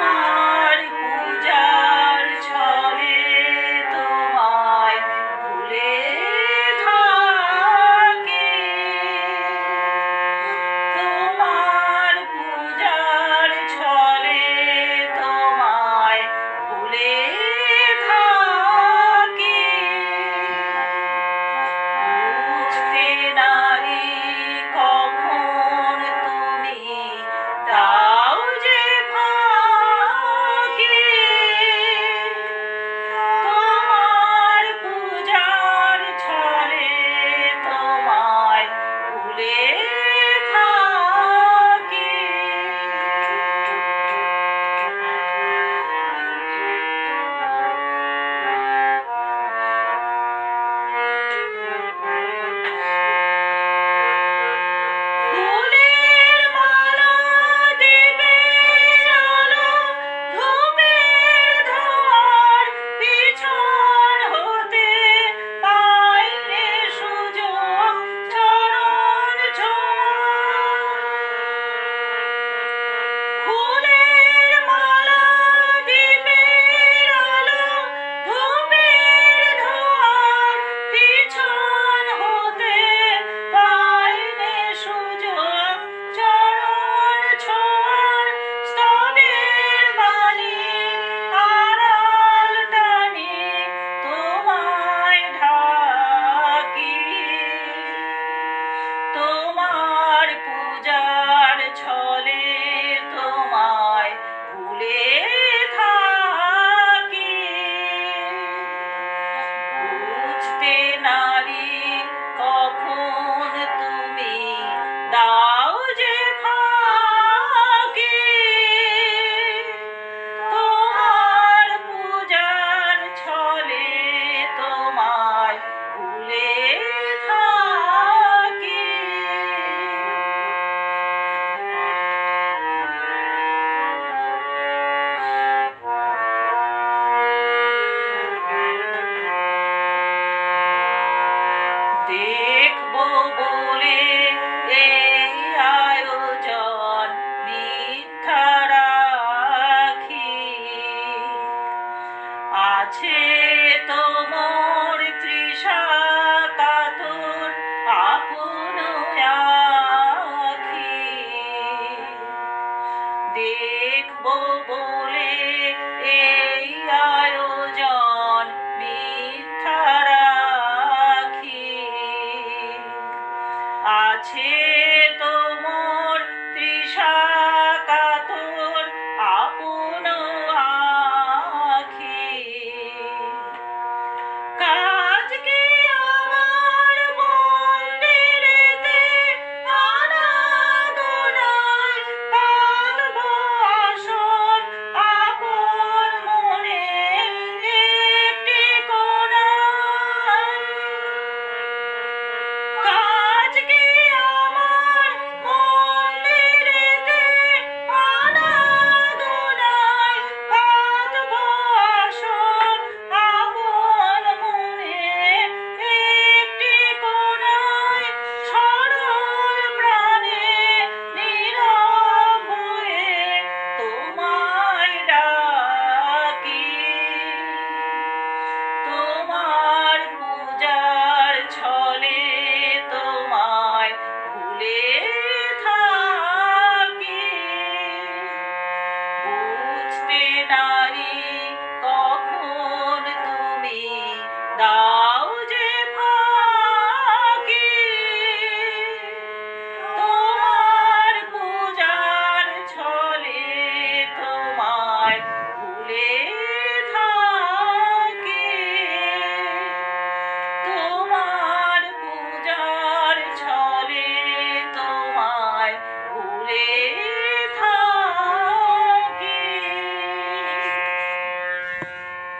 তোমার পূজার ছলে তোমায় ভুলে থাকি। তোমার পূজার ছলে তোমায় ভুলে থাকি। বুঝতে নারি কখন তুমি দাও যে ফাঁকি। তোমার পূজার ছলে তোমায় ভুলে থাকি। ফুলের মালা দীপের আলো ধূপের ধোঁয়ার পিছন হতে পাইলে সুযোগ চরণ ছোঁয়ার। ফুলের মালা দীপের আলো ধূপের ধোঁয়ার পিছন হতে পাইলে সুযোগ চরণ ছোঁয়ার। স্তবের বাণী আড়াল টানি তোমায় ঢাকি। তোমার পূজার ছলে তোমায় ভুলে থাকি। বুঝতে নারি কখন তুমি দাও যে ফাঁকি। তোমার পূজার ছলে তোমায় ভুলে থাকি। দেখবো বলে এই আয়োজন মিথ্যা রাখি। আছে তো মোর তৃষা কাতর আপন আখি। দেখবো